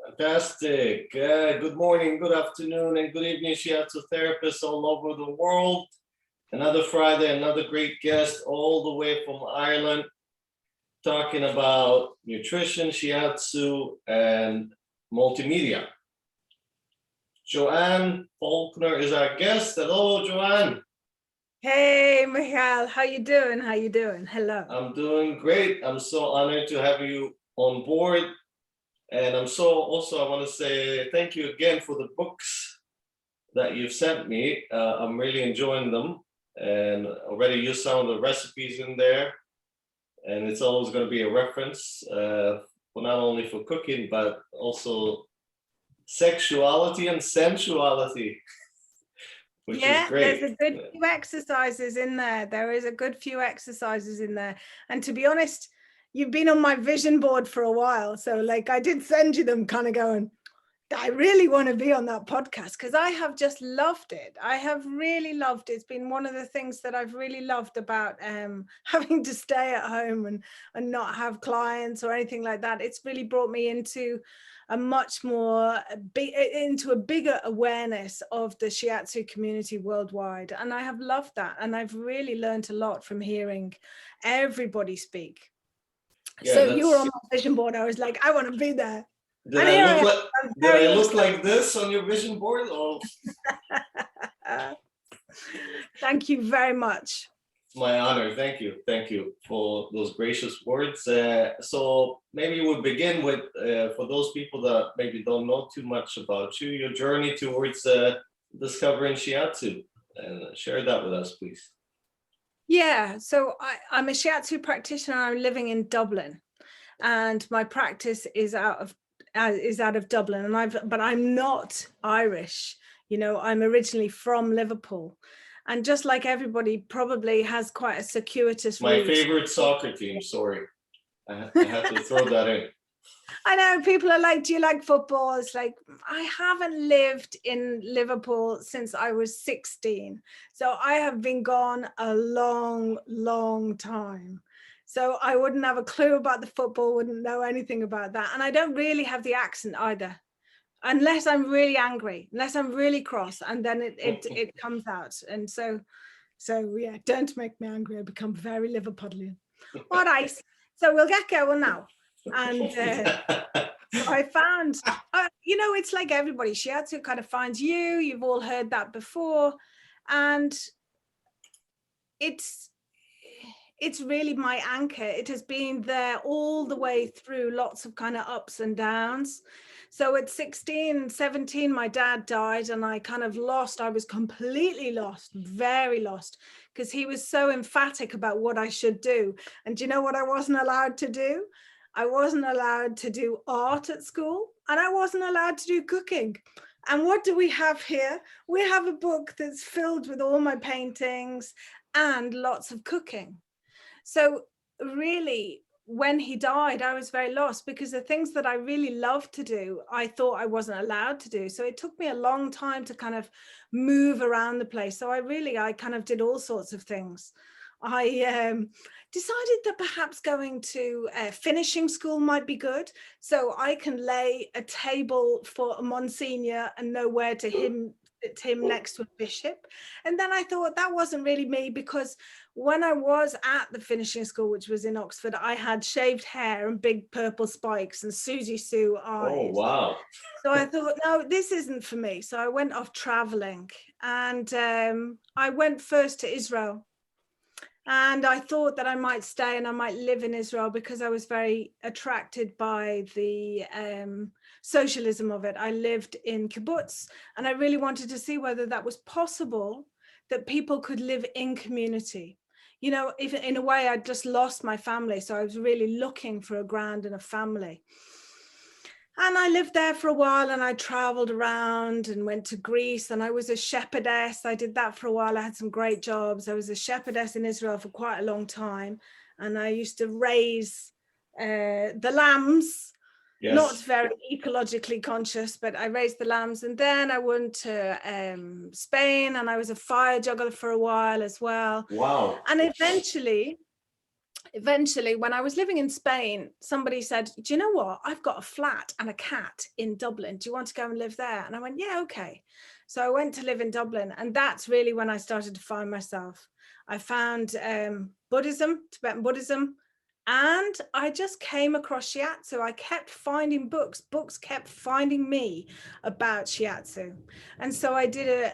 Fantastic. Good morning, good afternoon, and good evening, shiatsu therapists all over the world. Another Friday, another great guest all the way from Ireland, talking about nutrition, shiatsu, and multimedia. Joanne Faulkner is our guest. Hello, Joanne. Hey, Michael, how you doing? Hello. I'm doing great. I'm so honored to have you on board. And I want to say thank you again for the books that you've sent me. I'm really enjoying them and already used some of the recipes in there. And it's always going to be a reference for not only for cooking, but also sexuality and sensuality, which is great. There's a good few exercises in there. There is a good few exercises in there. And to be honest, you've been on my vision board for a while. So like I did send you them kind of going, I really want to be on that podcast because I have just loved it. I have really loved it. It's been one of the things that I've really loved about having to stay at home and not have clients or anything like that. It's really brought me into a bigger awareness of the shiatsu community worldwide. And I have loved that. And I've really learned a lot from hearing everybody speak. Yeah, so you were on my vision board. I was like, I want to be there. Did I look like this on your vision board? Oh. Thank you very much. It's my honor. Thank you. Thank you for those gracious words. So maybe we'll begin with, for those people that maybe don't know too much about you, your journey towards discovering shiatsu, and share that with us, please. Yeah, so I'm a shiatsu practitioner. I'm living in Dublin, and my practice is out of Dublin, but I'm not Irish. You know, I'm originally from Liverpool, and just like everybody probably has quite a circuitous route. My favorite soccer team. Sorry, I have to throw that in. I know people are like, do you like football? It's like, I haven't lived in Liverpool since I was 16. So I have been gone a long, long time. So I wouldn't have a clue about the football, wouldn't know anything about that. And I don't really have the accent either, unless I'm really angry, unless I'm really cross, and then it comes out. And so yeah, don't make me angry. I become very Liverpudlian. All right, so we'll get going now. And so I found, it's like everybody, shiatsu kind of finds you. You've all heard that before. And it's really my anchor. It has been there all the way through, lots of kind of ups and downs. So at 16, 17, my dad died and I kind of lost. I was completely lost, very lost, because he was so emphatic about what I should do. And do you know what I wasn't allowed to do? I wasn't allowed to do art at school, and I wasn't allowed to do cooking. And what do we have here? We have a book that's filled with all my paintings and lots of cooking. So really, when he died, I was very lost because the things that I really loved to do, I thought I wasn't allowed to do. So it took me a long time to kind of move around the place. So I kind of did all sorts of things. I decided that perhaps going to finishing school might be good. So I can lay a table for a Monsignor and know where to sit him next to a bishop. And then I thought that wasn't really me, because when I was at the finishing school, which was in Oxford, I had shaved hair and big purple spikes and Susie Sue eyes. Oh, wow. So I thought, no, this isn't for me. So I went off traveling, and I went first to Israel. And I thought that I might stay and I might live in Israel because I was very attracted by the socialism of it. I lived in kibbutz, and I really wanted to see whether that was possible, that people could live in community. You know, if in a way I'd just lost my family. So I was really looking for a ground and a family. And I lived there for a while, and I traveled around and went to Greece, and I was a shepherdess. I did that for a while. I had some great jobs. I was a shepherdess in Israel for quite a long time. And I used to raise the lambs, yes. Not very ecologically conscious, but I raised the lambs. And then I went to Spain, and I was a fire juggler for a while as well. Wow. And eventually eventually, when I was living in Spain, somebody said, do you know what? I've got a flat and a cat in Dublin. Do you want to go and live there? And I went, yeah, okay. So I went to live in Dublin. And that's really when I started to find myself. I found Buddhism, Tibetan Buddhism, and I just came across Shiatsu. I kept finding books. Books kept finding me about Shiatsu. And so I did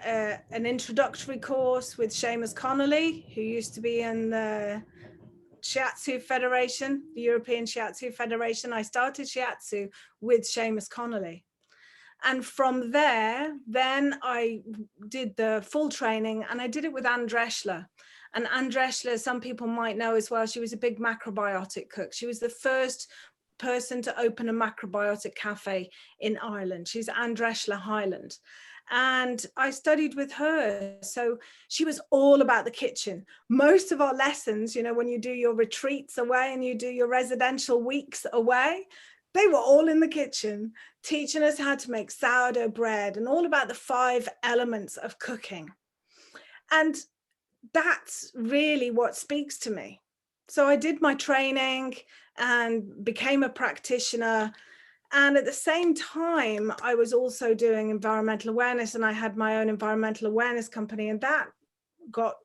an introductory course with Seamus Connolly, who used to be in the Shiatsu Federation, the European Shiatsu Federation. I started Shiatsu with Seamus Connolly. And from there, then I did the full training, and I did it with Anne Dreschler. And Anne Dreschler, some people might know as well, she was a big macrobiotic cook. She was the first person to open a macrobiotic cafe in Ireland. She's Anne Dreschler Highland. And I studied with her. So she was all about the kitchen. Most of our lessons, you know, when you do your retreats away and you do your residential weeks away, they were all in the kitchen, teaching us how to make sourdough bread and all about the 5 elements of cooking. And that's really what speaks to me. So I did my training and became a practitioner. And at the same time, I was also doing environmental awareness, and I had my own environmental awareness company, and that got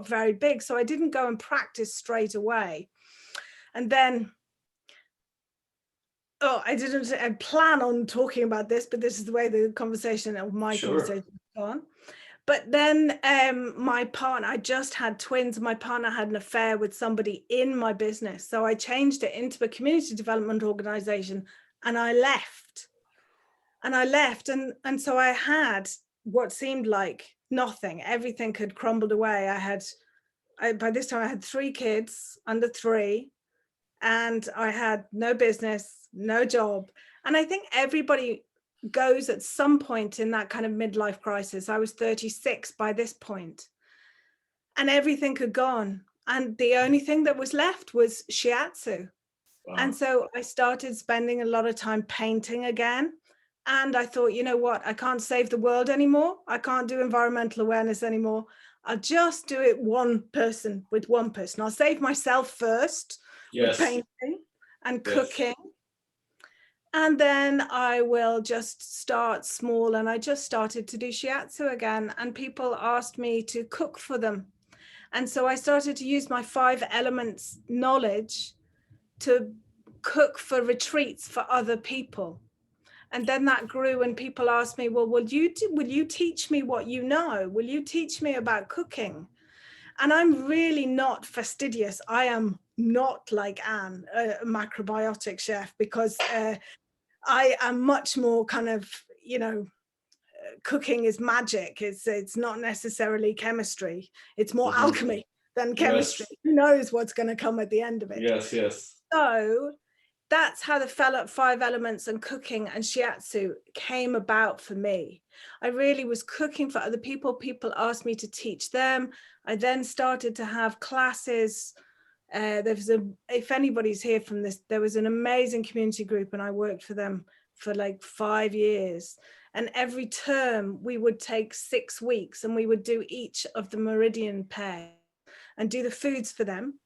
very big. So I didn't go and practice straight away. And then, I didn't plan on talking about this, but this is the way the conversation or my conversation has gone. But then my partner, I just had twins. My partner had an affair with somebody in my business. So I changed it into a community development organization, and I left. And so I had what seemed like nothing. Everything had crumbled away. By this time I had 3 kids under 3, and I had no business, no job. And I think everybody goes at some point in that kind of midlife crisis. I was 36 by this point, and everything had gone. And the only thing that was left was Shiatsu. Wow. And so I started spending a lot of time painting again. And I thought, you know what? I can't save the world anymore. I can't do environmental awareness anymore. I'll just do it with one person. I'll save myself first with painting and cooking. And then I will just start small. And I just started to do Shiatsu again. And people asked me to cook for them. And so I started to use my 5 elements knowledge to cook for retreats for other people. And then that grew, and people asked me, well, will you teach me what you know? Will you teach me about cooking? And I'm really not fastidious. I am not like Anne, a macrobiotic chef, because I am much more kind of, cooking is magic. It's not necessarily chemistry. It's more alchemy than chemistry. Yes. Who knows what's going to come at the end of it? Yes, yes. So that's how the 5 elements and cooking and Shiatsu came about for me. I really was cooking for other people. People asked me to teach them. I then started to have classes. If anybody's here from this, there was an amazing community group, and I worked for them for like 5 years. And every term we would take 6 weeks, and we would do each of the meridian pairs and do the foods for them.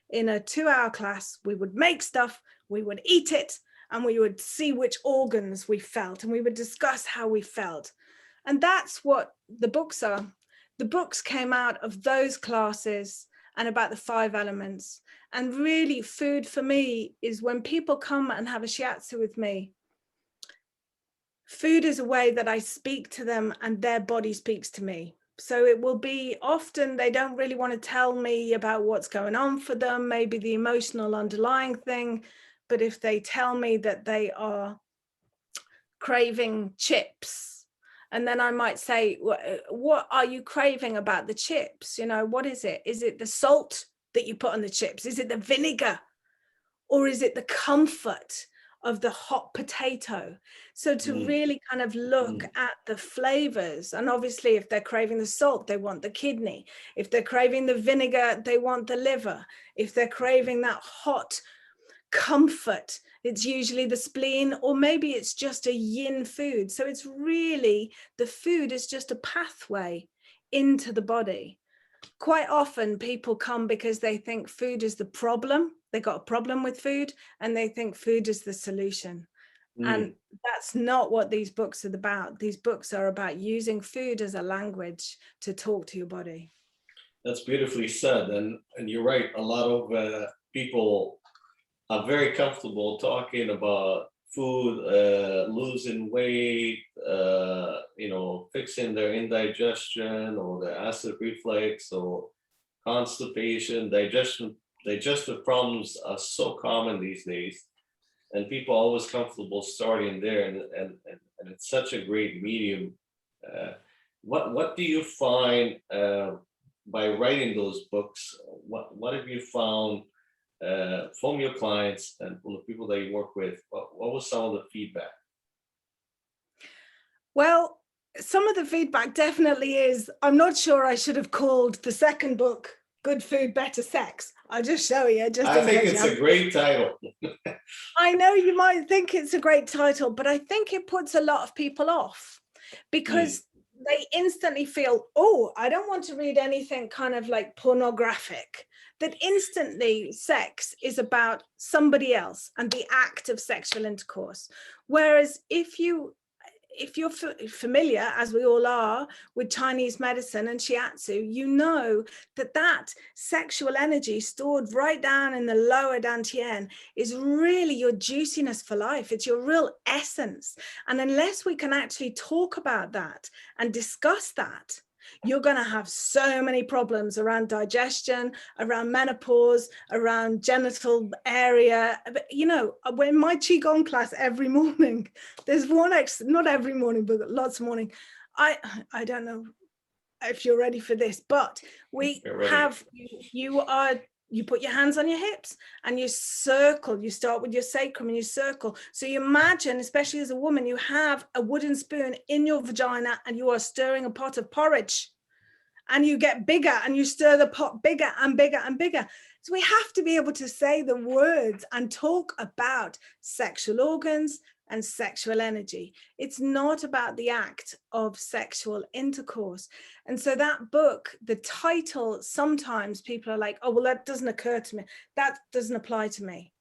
In a 2-hour class, we would make stuff, we would eat it, and we would see which organs we felt, and we would discuss how we felt. And that's what the books are. The books came out of those classes and about the 5 elements. And really, food for me is when people come and have a shiatsu with me. Food is a way that I speak to them, and their body speaks to me. So it will be often they don't really want to tell me about what's going on for them, maybe the emotional underlying thing. But if they tell me that they are craving chips, and then I might say, what are you craving about the chips? What is it? Is it the salt that you put on the chips? Is it the vinegar? Or is it the comfort of the hot potato? So to really kind of look at the flavors. And obviously, if they're craving the salt, they want the kidney. If they're craving the vinegar, they want the liver. If they're craving that hot comfort, it's usually the spleen, or maybe it's just a yin food. So it's really, the food is just a pathway into the body. quite often people come because they think food is the problem. They got a problem with food and they think food is the solution. And that's not what these books are about. These books are about using food as a language to talk to your body. That's beautifully said. And you're right. A lot of people are very comfortable talking about food, losing weight, fixing their indigestion or their acid reflux or constipation, digestive problems are so common these days, and people are always comfortable starting there, and it's such a great medium. Uh, what do you find by writing those books? What have you found from your clients and from the people that you work with? What was some of the feedback? Well, some of the feedback definitely is, I'm not sure I should have called the second book Good Food, Better Sex. I'll just show you, just I in think case it's you a great title. I know you might think it's a great title, but I think it puts a lot of people off because they instantly feel, oh, I don't want to read anything kind of like pornographic. That instantly sex is about somebody else and the act of sexual intercourse. Whereas if you're familiar, as we all are, with Chinese medicine and shiatsu, you know that sexual energy stored right down in the lower dantian is really your juiciness for life. It's your real essence. And unless we can actually talk about that and discuss that, you're going to have so many problems around digestion, around menopause, around genital area. But, in my Qigong class every morning, there's not every morning, but lots of morning. I don't know if you're ready for this, but we have, you put your hands on your hips and you circle. You start with your sacrum and you circle. So you imagine, especially as a woman, you have a wooden spoon in your vagina and you are stirring a pot of porridge, and you get bigger and you stir the pot bigger and bigger and bigger. So we have to be able to say the words and talk about sexual organs and sexual energy. It's not about the act of sexual intercourse. And so that book, the title, sometimes people are like, oh, well, that doesn't occur to me. That doesn't apply to me.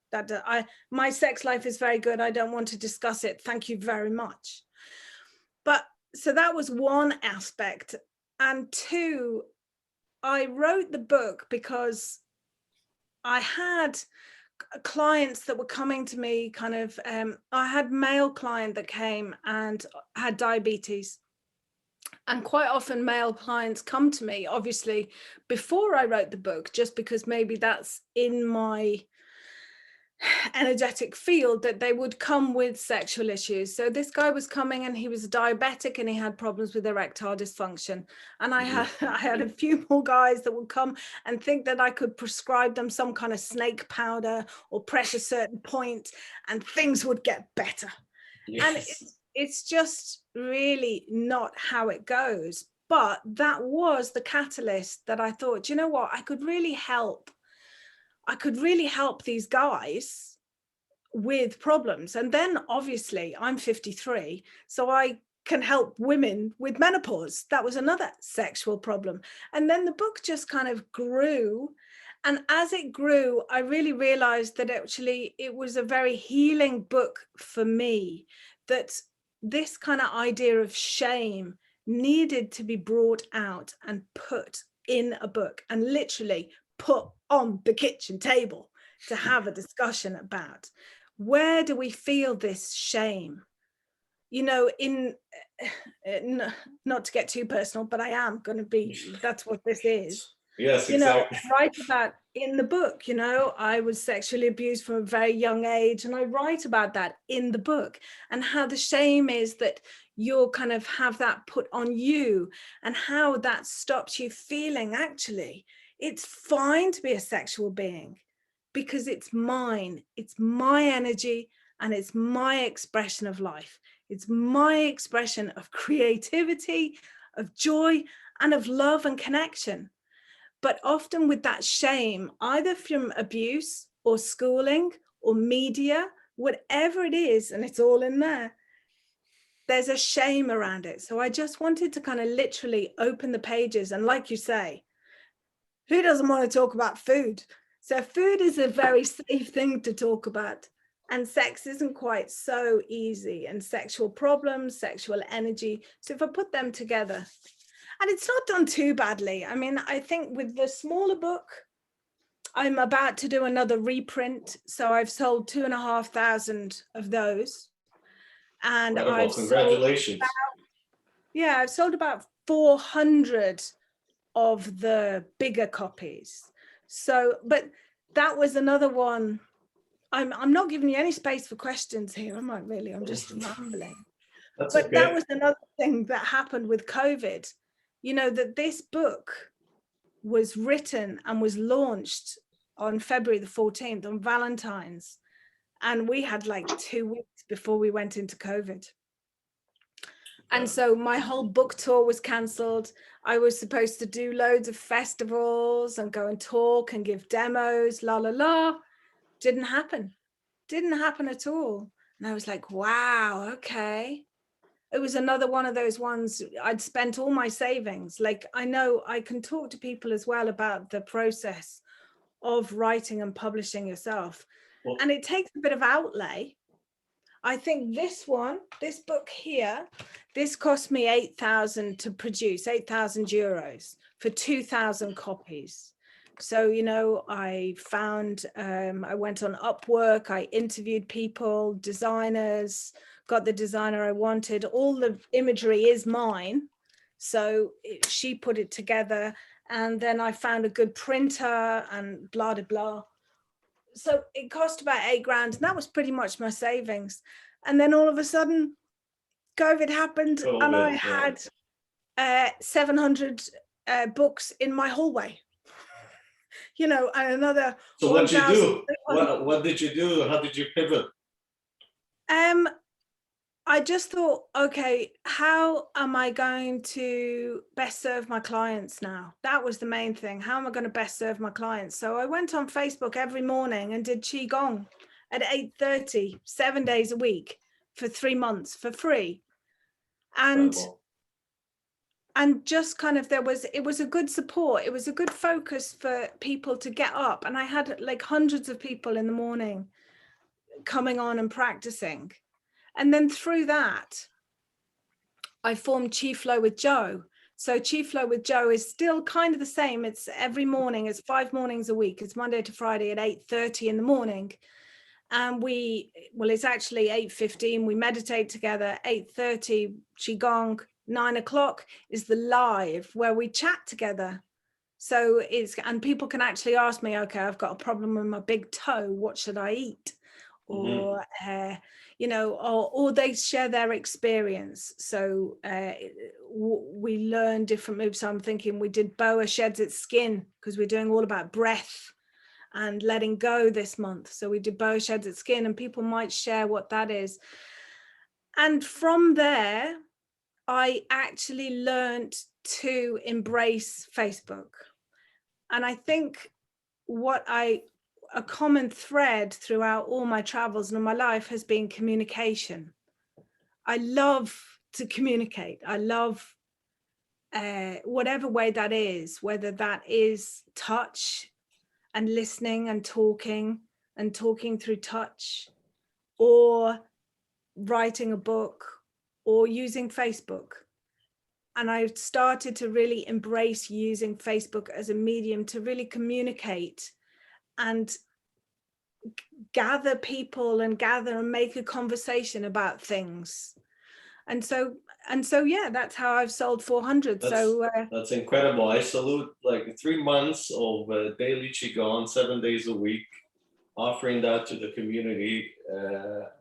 My sex life is very good. I don't want to discuss it. Thank you very much. But so that was one aspect. And two, I wrote the book because I had clients that were coming to me I had male client that came and had diabetes. And quite often male clients come to me, obviously, before I wrote the book, just because maybe that's in my energetic field, that they would come with sexual issues. So this guy was coming and he was diabetic and he had problems with erectile dysfunction. And I had a few more guys that would come and think that I could prescribe them some kind of snake powder or press a certain point and things would get better. Yes. And it's just really not how it goes. But that was the catalyst that I thought, you know what, I could really help these guys with problems. And then obviously I'm 53, so I can help women with menopause. That was another sexual problem. And then the book just kind of grew. And as it grew, I really realized that actually it was a very healing book for me, that this kind of idea of shame needed to be brought out and put in a book and literally put on the kitchen table to have a discussion about. Where do we feel this shame? Not to get too personal, but I am going to be, that's what this is. Yes, exactly. I write about in the book, I was sexually abused from a very young age, and I write about that in the book, and how the shame is that you'll kind of have that put on you, and how that stops you feeling actually it's fine to be a sexual being, because it's mine, it's my energy, and it's my expression of life. It's my expression of creativity, of joy, and of love and connection. But often with that shame, either from abuse or schooling or media, whatever it is, and it's all in there, there's a shame around it. So I just wanted to kind of literally open the pages and, like you say, Who doesn't want to talk about food? So food is a very safe thing to talk about. And sex isn't quite so easy, and sexual problems, sexual energy. So if I put them together, and it's not done too badly. I mean, I think with the smaller book, I'm about to do another reprint. So I've sold 2,500 of those. And Incredible. Congratulations. I've sold about 400 of the bigger copies. So, but that was another one. I'm not giving you any space for questions here, am I really? I'm just rambling. That's But okay. that was another thing that happened with COVID, you know, that this book was written and was launched on February the 14th on Valentine's. And we had like 2 weeks before we went into COVID. And so my whole book tour was cancelled. I was supposed to do loads of festivals and go and talk and give demos, la, la, la. Didn't happen. Didn't happen at all. And I was like, wow, okay. It was another one of those ones. I'd spent all my savings. Like, I know I can talk to people as well about the process of writing and publishing yourself. Well, and it takes a bit of outlay. I think this book here, this cost me 8,000 to produce, 8,000 euros for 2,000 copies. So, you know, I found, I went on Upwork, I interviewed people, designers, got the designer I wanted. All the imagery is mine. So she put it together, and then I found a good printer and blah, blah, blah. So it cost about 8 grand, and that was pretty much my savings. And then all of a sudden, COVID happened, and I had 700 books in my hallway. You know, and another. So what did you do? What did you do? How did you pivot? I just thought, okay, how am I going to best serve my clients now? That was the main thing. How am I going to best serve my clients? So I went on Facebook every morning and did Qigong at 8:30, 7 days a week for 3 months for free. And just kind of it was a good support. It was a good focus for people to get up. And I had like hundreds of people in the morning coming on and practicing. And then through that, I formed Chi Flow with Joe. So Chi Flow with Joe is still kind of the same. It's every morning. It's 5 mornings a week. It's Monday to Friday at 8:30 in the morning. And it's actually 8:15. We meditate together. 8:30 Qigong. 9 o'clock is the live where we chat together. So and people can actually ask me, okay, I've got a problem with my big toe. What should I eat? Or you know, or they share their experience. So we learn different moves. So I'm thinking we did Boa sheds its skin because we're doing all about breath and letting go this month. So we did Boa sheds its skin, and people might share what that is. And from there, I actually learned to embrace Facebook. And I think a common thread throughout all my travels and my life has been communication. I love to communicate. I love whatever way that is, whether that is touch and listening and talking through touch, or writing a book, or using Facebook. And I've started to really embrace using Facebook as a medium to really communicate and gather people and make a conversation about things. And so yeah, that's how I've sold 400. That's incredible. I salute, like 3 months of daily Qigong, 7 days a week, offering that to the community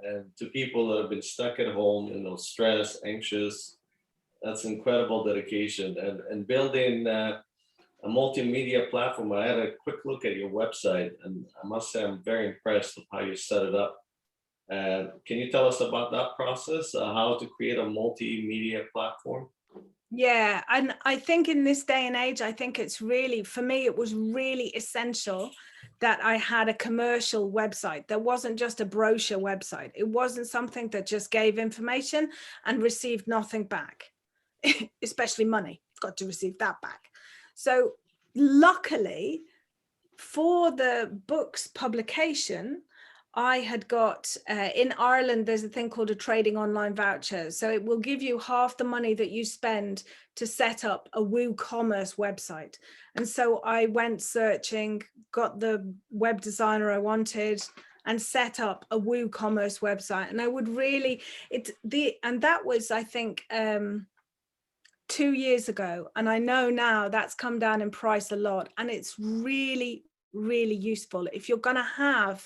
and to people that have been stuck at home, you know, stressed, anxious. That's incredible dedication, and building a multimedia platform. I had a quick look at your website, and I must say I'm very impressed with how you set it up. Can you tell us about that process, how to create a multimedia platform? Yeah, and I think in this day and age, I think it's really, for me, it was really essential that I had a commercial website. There wasn't just a brochure website. It wasn't something that just gave information and received nothing back, especially money. Got to receive that back. So luckily, for the book's publication, I had got, in Ireland, there's a thing called a trading online voucher. So it will give you half the money that you spend to set up a WooCommerce website. And so I went searching, got the web designer I wanted, and set up a WooCommerce website. And I would really, and that was, I think, 2 years ago. And I know now that's come down in price a lot. And it's really, really useful. If you're going to have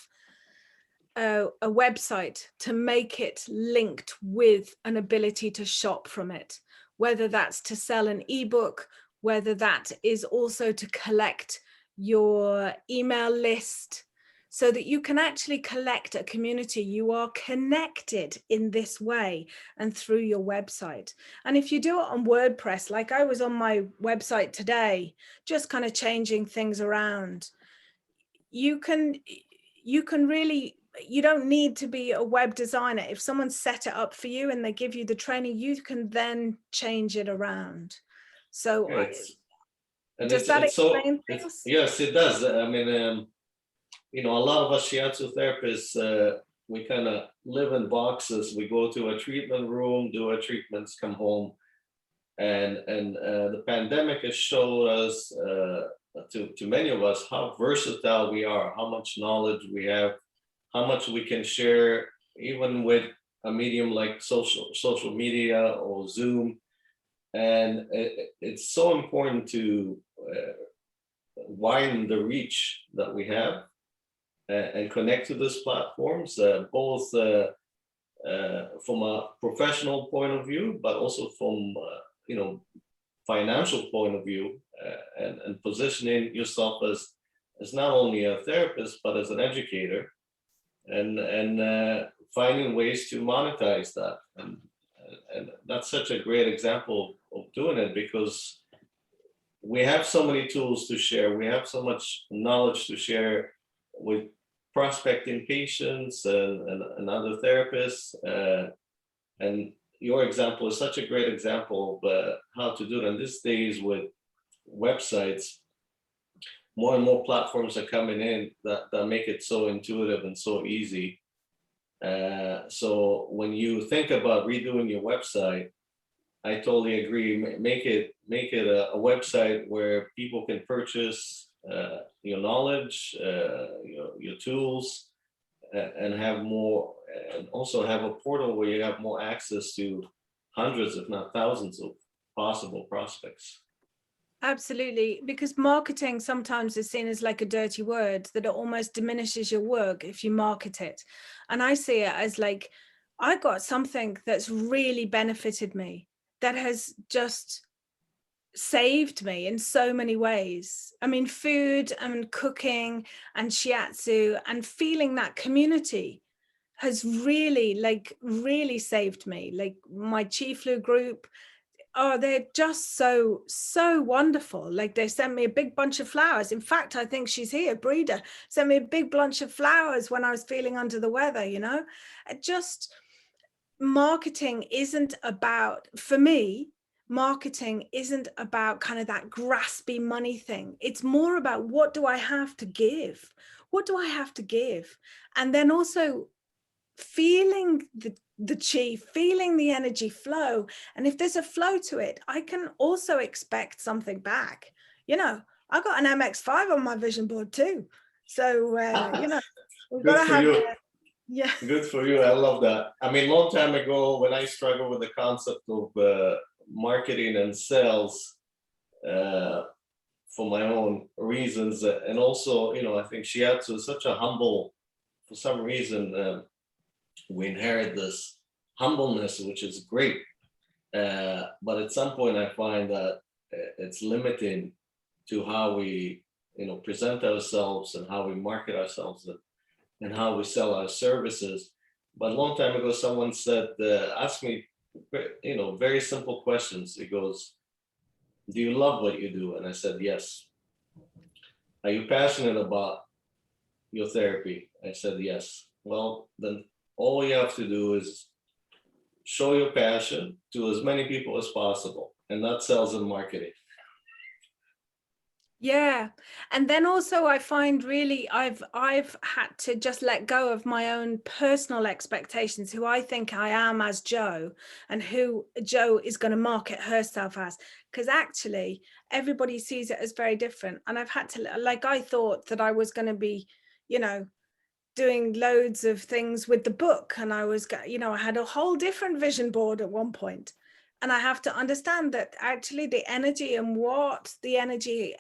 a website, to make it linked with an ability to shop from it, whether that's to sell an ebook, whether that is also to collect your email list, so that you can actually collect a community. You are connected in this way and through your website. And if you do it on WordPress, like I was on my website today, just kind of changing things around, you can really, you don't need to be a web designer. If someone set it up for you and they give you the training, you can then change it around. So does that explain things? Yes, it does. I mean, you know, a lot of us shiatsu therapists, we kind of live in boxes. We go to a treatment room, do our treatments, come home. And the pandemic has showed us, to many of us, how versatile we are, how much knowledge we have, how much we can share, even with a medium like social media or Zoom. And it's so important to widen the reach that we have and connect to these platforms, both from a professional point of view, but also from you know, financial point of view, and positioning yourself as not only a therapist but as an educator, and finding ways to monetize that. And that's such a great example of doing it, because we have so many tools to share. We have so much knowledge to share with prospecting patients and other therapists. And your example is such a great example of how to do it. And these days with websites, more and more platforms are coming in that make it so intuitive and so easy. So when you think about redoing your website, I totally agree. Make it a website where people can purchase your knowledge, your tools, and have more, and also have a portal where you have more access to hundreds, if not thousands, of possible prospects. Absolutely, because marketing sometimes is seen as like a dirty word, that it almost diminishes your work if you market it. And I see it as like, I got something that's really benefited me, that has just saved me in so many ways. I mean, food and cooking and shiatsu and feeling that community has really saved me. Like my Chi Flu group, oh, they're just so wonderful. Like they sent me a big bunch of flowers. In fact, I think she's here, Breeder, sent me a big bunch of flowers when I was feeling under the weather, you know. Just marketing isn't about, for me, marketing isn't about kind of that graspy money thing. It's more about, what do I have to give? What do I have to give? And then also feeling the chi, feeling the energy flow. And if there's a flow to it, I can also expect something back. You know, I got an MX5 on my vision board too. So, you know, we've got to have, yeah. Good for you. I love that. I mean, long time ago, when I struggled with the concept of marketing and sales for my own reasons, and also, you know, I think shiatsu is such a humble, for some reason, we inherit this humbleness, which is great. But at some point, I find that it's limiting to how we, you know, present ourselves and how we market ourselves, and how we sell our services. But a long time ago, someone said, asked me, you know, very simple questions. It goes, do you love what you do? And I said, yes. Are you passionate about your therapy? I said, yes. Well, then all you have to do is show your passion to as many people as possible. And that sells in marketing. Yeah. And then also I find really I've had to just let go of my own personal expectations, who I think I am as Jo and who Jo is going to market herself as, because actually everybody sees it as very different. And I've had to, like, I thought that I was going to be, you know, doing loads of things with the book, and I was, you know, I had a whole different vision board at one point. And I have to understand that actually the energy and what the energy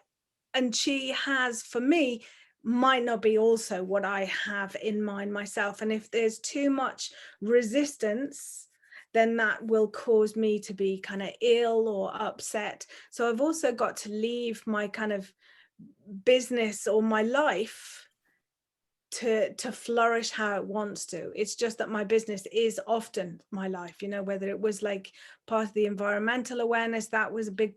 and she has for me might not be also what I have in mind myself. And if there's too much resistance, then that will cause me to be kind of ill or upset. So I've also got to leave my kind of business or my life to flourish how it wants to. It's just that my business is often my life, you know, whether it was like part of the environmental awareness, that was a big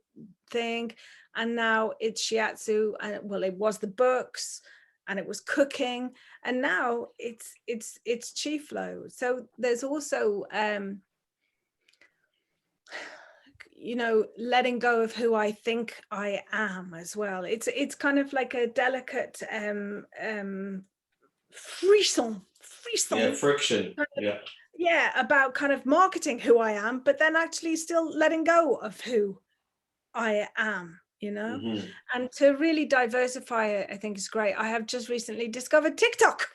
thing, and now it's shiatsu, and well, it was the books, and it was cooking, and now it's chi flow. So there's also you know, letting go of who I think I am as well. It's kind of like a delicate frisson Yeah, friction. kind of, Yeah. yeah, about kind of marketing who I am, but then actually still letting go of who I am, you know. Hmm. And to really diversify it, I think is great. I have just recently discovered TikTok,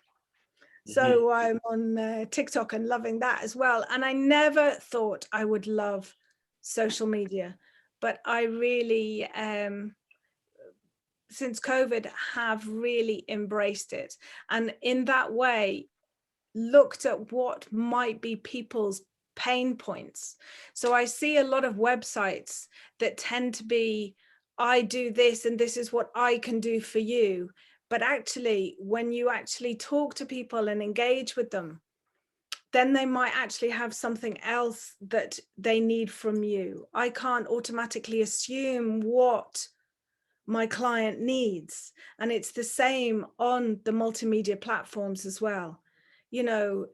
Hmm. so I'm on TikTok and loving that as well. And I never thought I would love social media, but I really since COVID have really embraced it, and in that way looked at what might be people's pain points. So I see a lot of websites that tend to be, I do this and this is what I can do for you. But actually, when you actually talk to people and engage with them, then they might actually have something else that they need from you. I can't automatically assume what my client needs. And it's the same on the multimedia platforms as well. You know,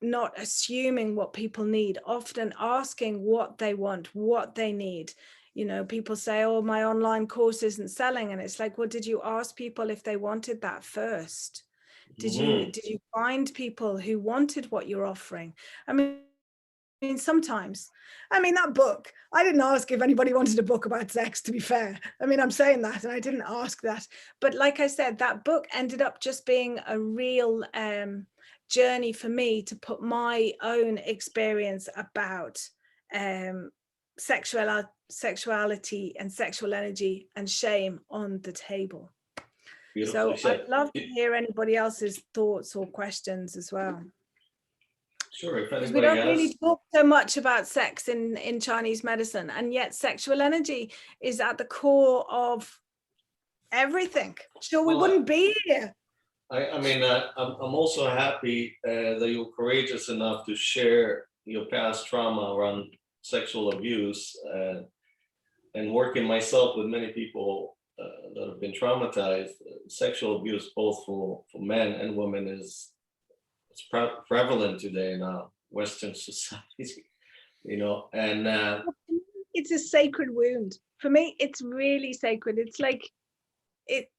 not assuming what people need, often asking what they want, what they need. You know, people say, oh, my online course isn't selling. And it's like, well, did you ask people if they wanted that first? Did Hmm. you find people who wanted what you're offering? I mean, sometimes, I mean, that book, I didn't ask if anybody wanted a book about sex, to be fair. I mean, I'm saying that, and I didn't ask that. But like I said, that book ended up just being a real journey for me to put my own experience about sexuality and sexual energy and shame on the table. Beautifully So I'd said. love to hear anybody else's thoughts or questions as well. Sure, if Because we anybody don't really has. talk so much about sex in Chinese medicine, and yet sexual energy is at the core of everything. Sure, we Well, wouldn't be here. I mean, I'm also happy that you're courageous enough to share your past trauma around sexual abuse, and working myself with many people that have been traumatized. Sexual abuse, both for men and women, is it's prevalent today in our Western society. You know, and It's a sacred wound. For me, it's really sacred. It's like it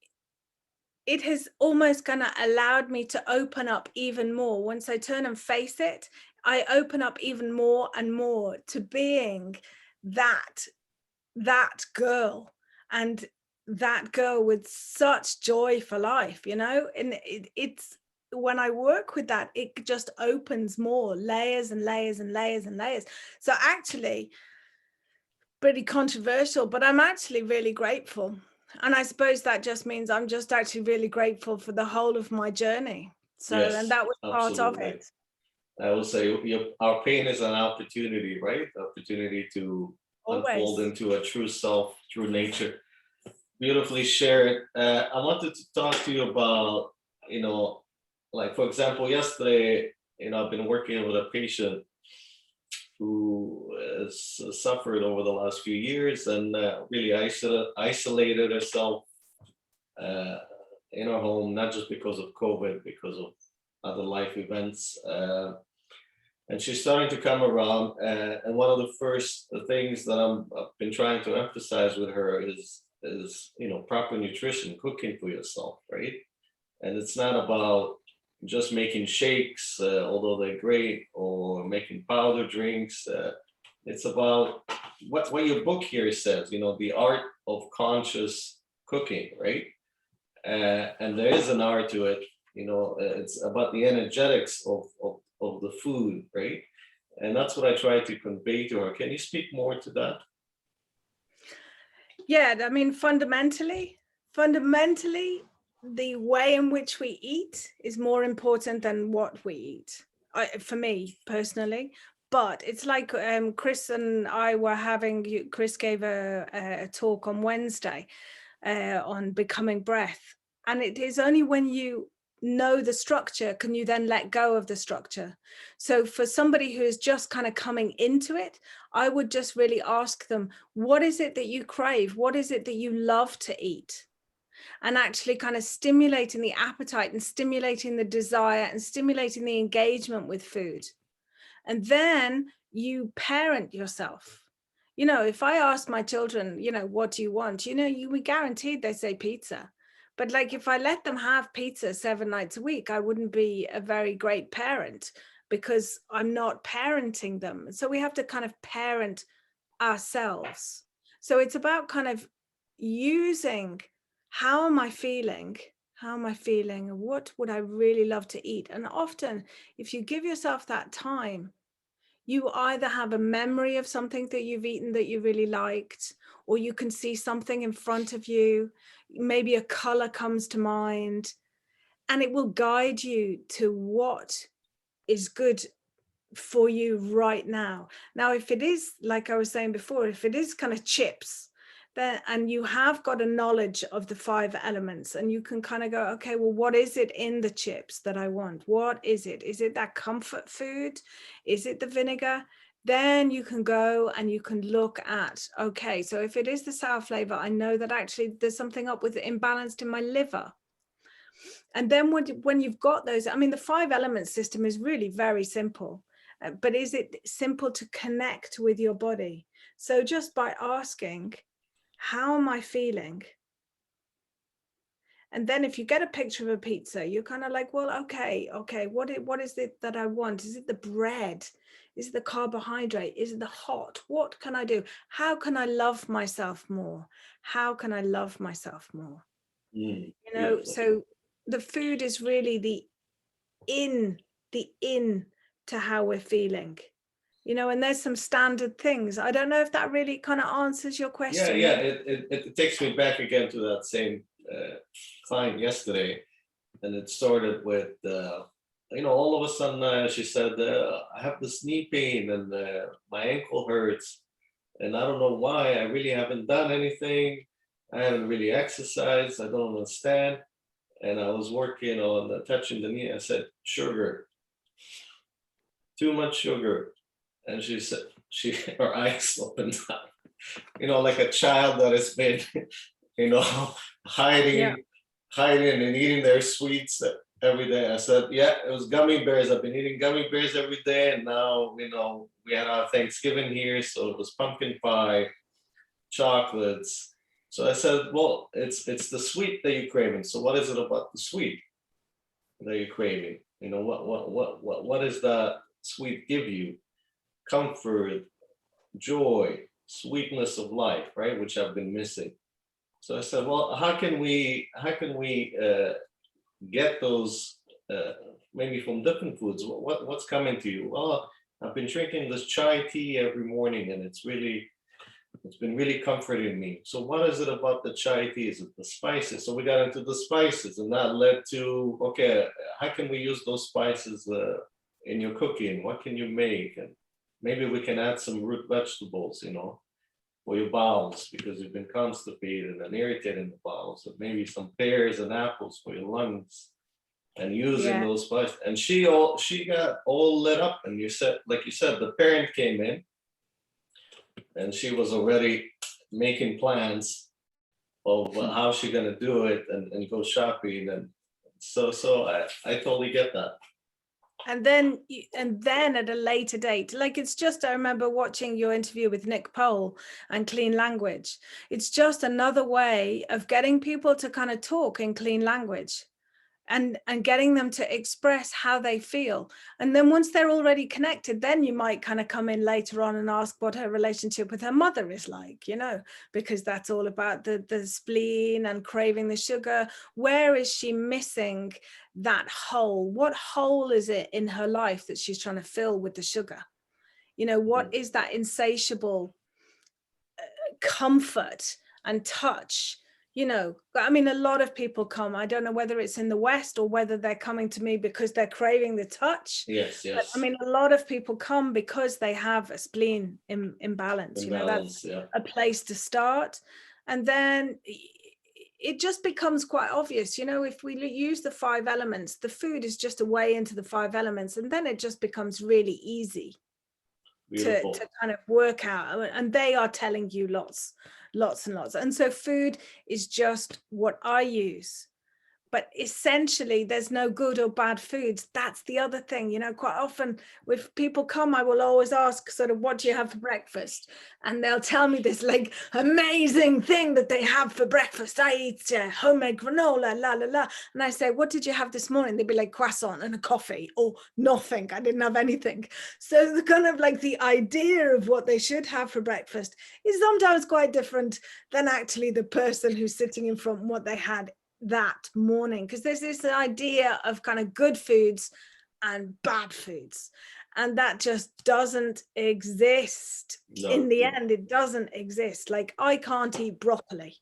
it has almost kind of allowed me to open up even more. Once I turn and face it, I open up even more and more to being that girl, and that girl with such joy for life, you know. And it's when I work with that, it just opens more layers and layers and layers and layers. So actually pretty controversial, but I'm actually really grateful. And I suppose that just means I'm just actually really grateful for the whole of my journey. So, and yes, that was part of absolutely. it. I will say our pain is an opportunity, right? Opportunity to unfold Always. into a true self, true nature. Beautifully shared. I wanted to talk to you about, like for example, yesterday, I've been working with a patient who has suffered over the last few years and really isolated herself uh, in her home, not just because of COVID, because of other life events. And she's starting to come around. And one of the first things that I've been trying to emphasize with her is is, you know, proper nutrition, cooking for yourself, right? And it's not about just making shakes, although they're great, or making powder drinks. It's about what your book here says, you know, the art of conscious cooking, right? And there is an art to it, you know, it's about the energetics of the food, right? And that's what I try to convey to her. Can you speak more to that? Yeah, I mean, fundamentally, the way in which we eat is more important than what we eat, for me personally. But it's like Chris and I were having, Chris gave a talk on Wednesday on becoming breath. And it is only when you know the structure can you then let go of the structure. So for somebody who is just kind of coming into it, I would just really ask them, what is it that you crave? What is it that you love to eat? And actually kind of stimulating the appetite and stimulating the desire and stimulating the engagement with food. And then you parent yourself. You know, if I ask my children, you know, what do you want? You know, you would guaranteed they say pizza. But like if I let them have pizza 7 nights a week, I wouldn't be a very great parent because I'm not parenting them. So we have to kind of parent ourselves. So it's about kind of using, how am I feeling? How am I feeling? What would I really love to eat? And often if you give yourself that time, you either have a memory of something that you've eaten that you really liked, or you can see something in front of you, maybe a color comes to mind, and it will guide you to what is good for you right now. Now, if it is, like I was saying before, if it is kind of chips, then, and you have got a knowledge of the 5 elements, and you can kind of go, okay, well, what is it in the chips that I want? What is it? Is it that comfort food? Is it the vinegar? Then you can go and you can look at, okay, so if it is the sour flavor, I know that actually there's something up with imbalanced in my liver. And then when you've got those, I mean, the 5 element system is really very simple. But is it simple to connect with your body? So just by asking, how am I feeling? And then if you get a picture of a pizza, you're kind of like, well, okay, what is it that I want? Is it the bread? Is it the carbohydrate? Is it the hot? What can I do? How can I love myself more? How can I love myself more? You know, Beautiful. so the food is really the in to how we're feeling, you know, and there's some standard things. I don't know if that really kind of answers your Yeah, question. yeah. It takes me back again to that same client yesterday, and it started with, you know, all of a sudden she said, I have this knee pain and my ankle hurts, and I don't know why. I really haven't done anything. I haven't really exercised. I don't understand. And I was working on touching the knee. I said, sugar, too much sugar. And she said, her eyes opened up, you know, like a child that has been, you know, Yeah. hiding and eating their sweets every day. I said, yeah, it was gummy bears. I've been eating gummy bears every day. And now, you know, we had our Thanksgiving here. So it was pumpkin pie, chocolates. So I said, well, it's the sweet that you're craving. So what is it about the sweet that you're craving? You know, what does that sweet give you? Comfort, joy, sweetness of life, right? Which I've been missing. So I said, well, how can we get those maybe from different foods? What's coming to you? Well, I've been drinking this chai tea every morning, and it's been really comforting me. So what is it about the chai tea? Is it the spices? So we got into the spices, and that led to, okay, how can we use those spices in your cooking? What can you make? And maybe we can add some root vegetables, you know, for your bowels, because you've been constipated and irritated in the bowels. So maybe some pears and apples for your lungs, and using those spices. And she got all lit up. And you said, like you said, the parent came in, and she was already making plans of how she's gonna do it and go shopping. And so I totally get that. And then at a later date, like it's just, I remember watching your interview with Nick Pohl and clean language. It's just another way of getting people to kind of talk in clean language and getting them to express how they feel. And then once they're already connected, then you might kind of come in later on and ask what her relationship with her mother is like, you know, because that's all about the spleen and craving the sugar. Where is she missing that hole? What hole is it in her life that she's trying to fill with the sugar? You know, what is that insatiable comfort and touch? You know, I mean, a lot of people come, I don't know whether it's in the West or whether they're coming to me because they're craving the touch. Yes, But I mean, a lot of people come because they have a spleen imbalance. You know, that's a place to start. And then it just becomes quite obvious, you know, if we use the 5 elements, the food is just a way into the 5 elements, and then it just becomes really easy to kind of work out. And they are telling you lots and lots. And so food is just what I use. But essentially, there's no good or bad foods. That's the other thing, you know, quite often if people come, I will always ask sort of, what do you have for breakfast? And they'll tell me this like amazing thing that they have for breakfast. I eat homemade granola, la, la, la. And I say, what did you have this morning? They'd be like croissant and a coffee or nothing. I didn't have anything. So the kind of like the idea of what they should have for breakfast is sometimes quite different than actually the person who's sitting in front and what they had that morning, because there's this idea of kind of good foods and bad foods, and that just doesn't exist. In the end, it doesn't exist. Like I can't eat broccoli.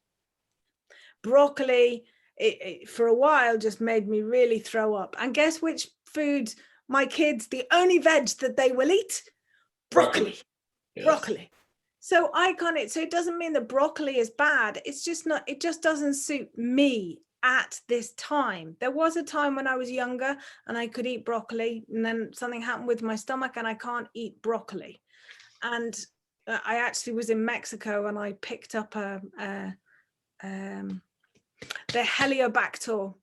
It for a while just made me really throw up. And guess which food my kids, the only veg that they will eat? Broccoli. Yes. Broccoli. So I can't eat. So it doesn't mean that broccoli is bad. It's just not, it just doesn't suit me at this time. There was a time when I was younger and I could eat broccoli, and then something happened with my stomach and I can't eat broccoli. And I actually was in Mexico and I picked up the Heliobacter,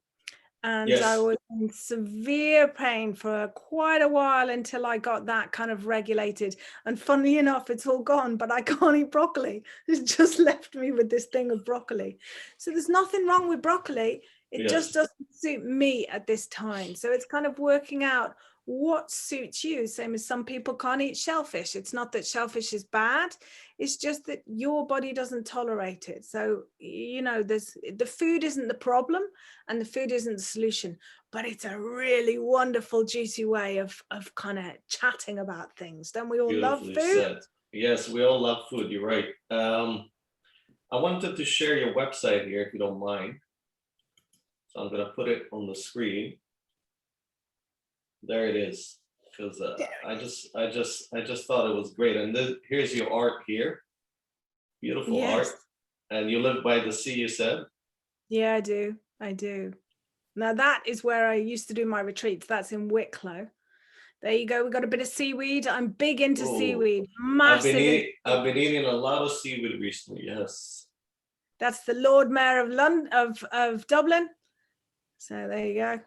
and yes. I was in severe pain for quite a while until I got that kind of regulated. And funnily enough, it's all gone, but I can't eat broccoli. It's just left me with this thing of broccoli. So there's nothing wrong with broccoli. It just doesn't suit me at this time. So it's kind of working out what suits you. Same as some people can't eat shellfish. It's not that shellfish is bad. It's just that your body doesn't tolerate it. So, you know, the food isn't the problem and the food isn't the solution, but it's a really wonderful, juicy way of kind of chatting about things. Don't we all love food? Said. Yes, we all love food. You're right. I wanted to share your website here, if you don't mind. So I'm going to put it on the screen. There it is. Because I just thought it was great. And here's your art here. Beautiful art. And you live by the sea, you said? Yeah, I do. Now that is where I used to do my retreats. That's in Wicklow. There you go. We got a bit of seaweed. I'm big into seaweed. Massive. I've been eating a lot of seaweed recently. Yes. That's the Lord Mayor of London, of Dublin. So there you go.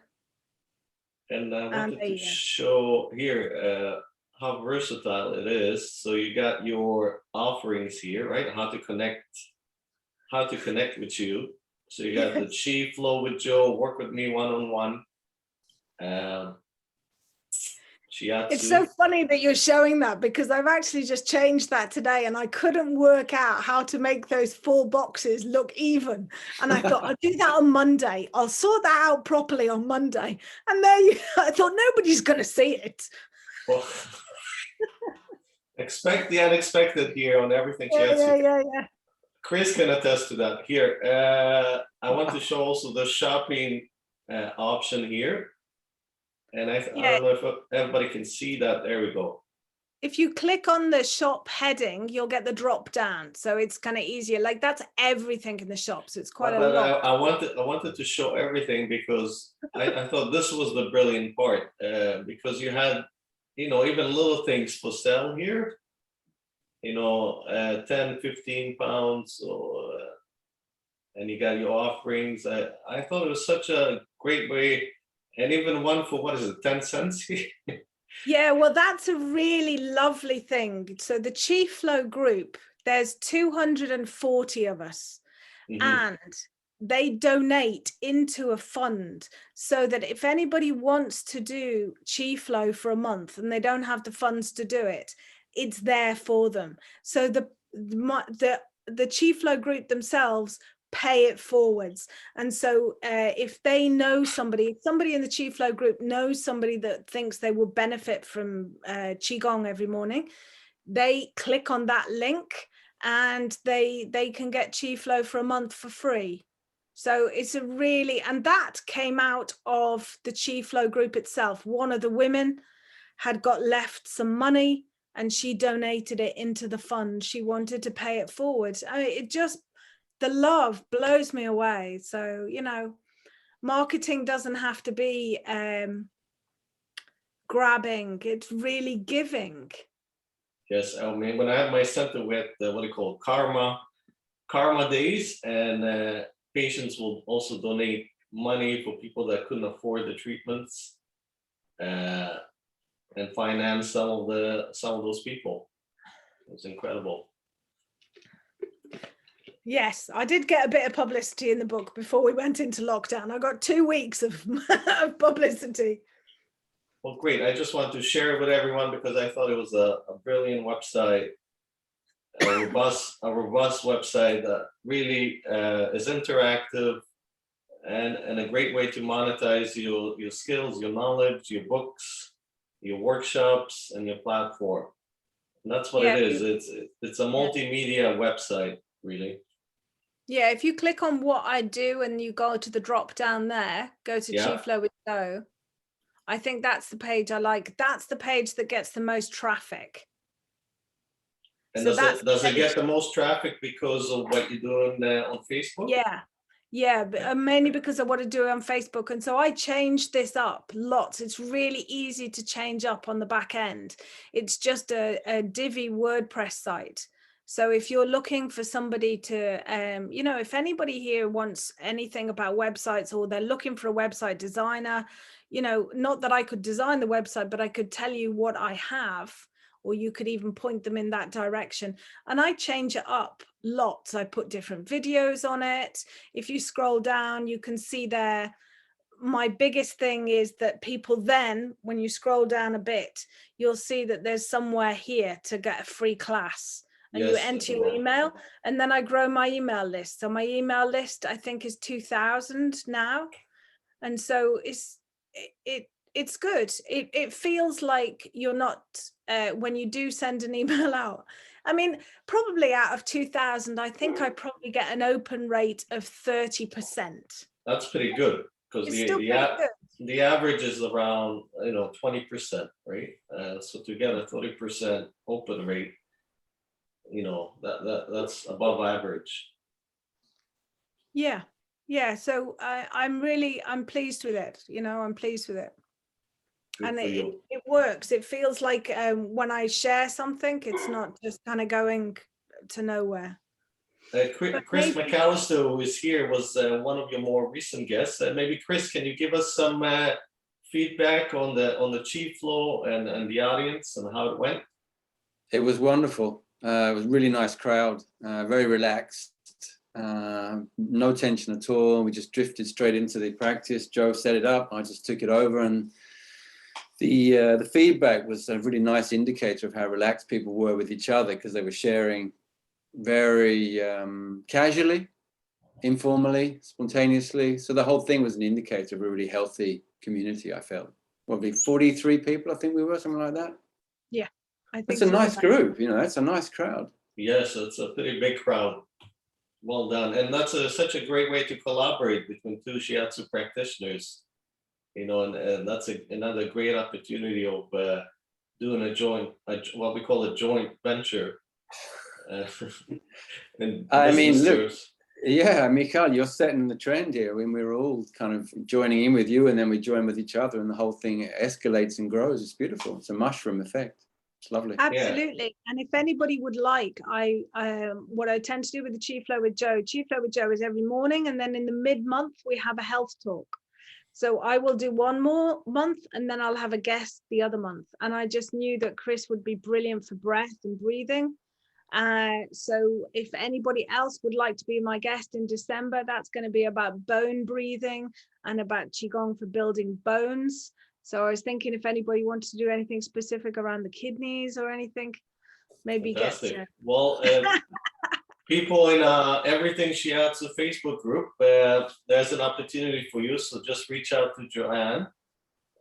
And I wanted to show here how versatile it is. So you got your offerings here, right? How to connect with you. So you got the Chi, Flow with Joe, Work with Me one-on-one. Shiatsu. It's so funny that you're showing that, because I've actually just changed that today and I couldn't work out how to make those 4 boxes look even. And I thought, I'll do that on Monday. I'll sort that out properly on Monday. And I thought, nobody's going to see it. Well, expect the unexpected here on Everything Shiatsu. Yeah. Chris can attest to that. Here, I want to show also the shopping option here. And I don't know if everybody can see that. There we go. If you click on the shop heading, you'll get the drop down. So it's kind of easier. Like that's everything in the shop. So it's quite a lot. I wanted to show everything because I thought this was the brilliant part. Because you had, you know, even little things for sale here. You know, 10, 15 pounds. And you got your offerings. I thought it was such a great way. And even one for, what is it, 10 cents? Yeah, well, that's a really lovely thing. So the Chi Flow group, there's 240 of us, and they donate into a fund so that if anybody wants to do Chi Flow for a month and they don't have the funds to do it, it's there for them. So the Chi Flow group themselves pay it forwards. And so if they know somebody in the Chi Flow group knows somebody that thinks they will benefit from Qigong every morning, they click on that link and they can get Chi Flow for a month for free. So it's a really, and that came out of the Chi Flow group itself. One of the women had got left some money and she donated it into the fund. She wanted to pay it forward. I mean, it just, the love blows me away. So, you know, marketing doesn't have to be grabbing, it's really giving. Yes, I mean, when I had my center with what do you call it? Karma days, and patients will also donate money for people that couldn't afford the treatments, and finance some of those people. It's incredible. Yes, I did get a bit of publicity in the book before we went into lockdown. I got 2 weeks of publicity. Well, great. I just want to share it with everyone because I thought it was a brilliant website, a robust website that really is interactive and a great way to monetize your skills, your knowledge, your books, your workshops, and your platform. And that's what it is. It's a multimedia website, really. Yeah, if you click on what I do and you go to the drop down there, go to Chi Flow with Joe. I think that's the page I like. That's the page that gets the most traffic. And so does it get the most traffic because of what you're doing on Facebook? Yeah, but mainly because of what I do on Facebook. And so I changed this up lots. It's really easy to change up on the back end. It's just a Divi WordPress site. So if you're looking for somebody to, you know, if anybody here wants anything about websites or they're looking for a website designer, you know, not that I could design the website, but I could tell you what I have, or you could even point them in that direction. And I change it up lots. I put different videos on it. If you scroll down, you can see there. My biggest thing is that people then, when you scroll down a bit, you'll see that there's somewhere here to get a free class. And you enter your email, and then I grow my email list. So my email list, I think, is 2,000 now. And so it's good. It feels like you're not, when you do send an email out. I mean, probably out of 2,000, I think I probably get an open rate of 30%. That's pretty good, because the average is around 20%, right? So to get a 30% open rate, that's above average. Yeah, so I'm pleased with it. I'm pleased with it. Good, and it works. It feels like when I share something, it's not just kind of going to nowhere. Chris McAllister, who is here, was one of your more recent guests. Maybe Chris, can you give us some feedback on the Chi Flow and the audience and how it went? It was wonderful. It was a really nice crowd, very relaxed. No tension at all. We just drifted straight into the practice. Joe set it up. I just took it over, and the feedback was a really nice indicator of how relaxed people were with each other, because they were sharing very casually, informally, spontaneously. So the whole thing was an indicator of a really healthy community. I felt probably 43 people. I think we were, something like that. Yeah, I think that's a nice group. That's a nice crowd. Yes, it's a pretty big crowd. Well done. And that's such a great way to collaborate between two shiatsu practitioners, and that's another great opportunity of doing what we call a joint venture. I mean, look, yeah, Michael, you're setting the trend here. When we're all kind of joining in with you, and then we join with each other, and the whole thing escalates and grows. It's beautiful. It's a mushroom effect. It's lovely. Absolutely. Yeah. And if anybody would like, what I tend to do with the Chi Flow with Joe is every morning, and then in the mid-month we have a health talk. So I will do one more month and then I'll have a guest the other month. And I just knew that Chris would be brilliant for breath and breathing. So if anybody else would like to be my guest in December, that's going to be about bone breathing and about Qigong for building bones. So I was thinking if anybody wanted to do anything specific around the kidneys or anything, maybe Fantastic. get to... Well, people in Everything Shiatsu Facebook group, there's an opportunity for you. So just reach out to Joanne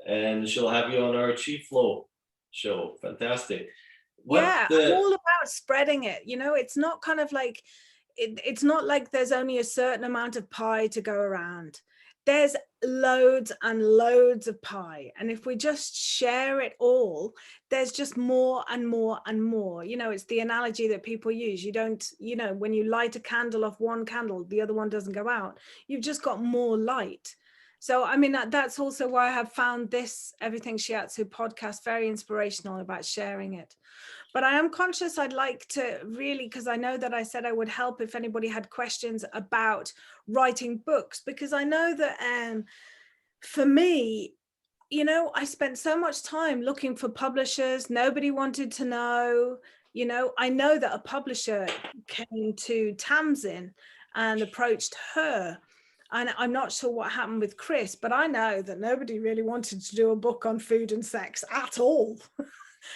and she'll have you on our Chi Flow show. Fantastic. I'm all about spreading it. You know, it's not kind of like, it's not like there's only a certain amount of pie to go around. There's loads and loads of pie. And if we just share it all, there's just more and more and more. You know, it's the analogy that people use. You don't, you know, when you light a candle off one candle, the other one doesn't go out. You've just got more light. So, I mean, that's also why I have found this Everything Shiatsu podcast very inspirational about sharing it. But I am conscious I'd like to really, because I know that I said I would help if anybody had questions about writing books, because I know that for me, you know, I spent so much time looking for publishers. Nobody wanted to know, you know, I know that a publisher came to Tamsin and approached her. And I'm not sure what happened with Chris, but I know that nobody really wanted to do a book on food and sex at all.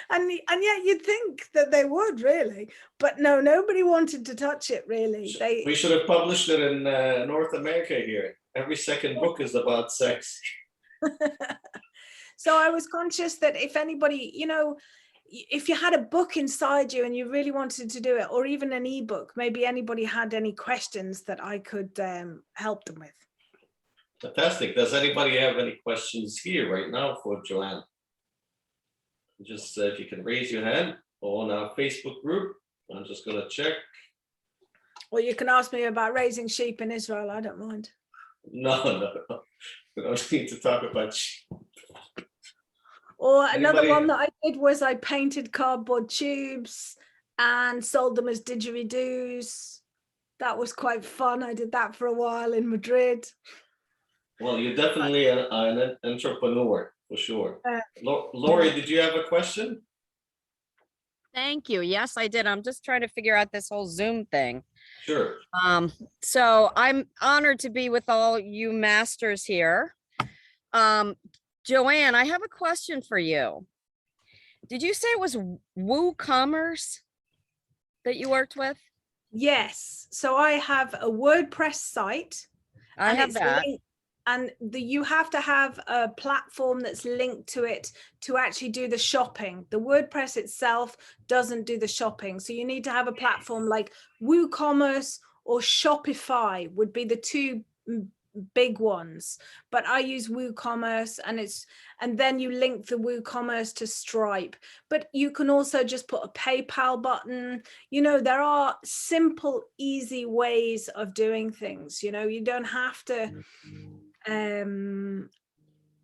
And yet you'd think that they would really, but no, nobody wanted to touch it really. We should have published it in North America here. Every second book is about sex. So I was conscious that if anybody, you know, if you had a book inside you and you really wanted to do it, or even an ebook, maybe anybody had any questions that I could help them with. Fantastic. Does anybody have any questions here right now for Joanne? Just if you can raise your hand on our Facebook group. I'm just going to check. Or you can ask me about raising sheep in Israel. I don't mind. No. We don't need to talk about sheep. Or another one that I did was I painted cardboard tubes and sold them as didgeridoos. That was quite fun. I did that for a while in Madrid. Well, you're definitely an entrepreneur for sure. Lori, did you have a question? Thank you. Yes, I did. I'm just trying to figure out this whole Zoom thing. Sure. So I'm honored to be with all you masters here. Joanne, I have a question for you. Did you say it was WooCommerce that you worked with? Yes. So I have a WordPress site. I have that. And you have to have a platform that's linked to it to actually do the shopping. The WordPress itself doesn't do the shopping. So you need to have a platform like WooCommerce or Shopify would be the two big ones. But I use WooCommerce and then you link the WooCommerce to Stripe. But you can also just put a PayPal button. You know, there are simple, easy ways of doing things. You know, you don't have to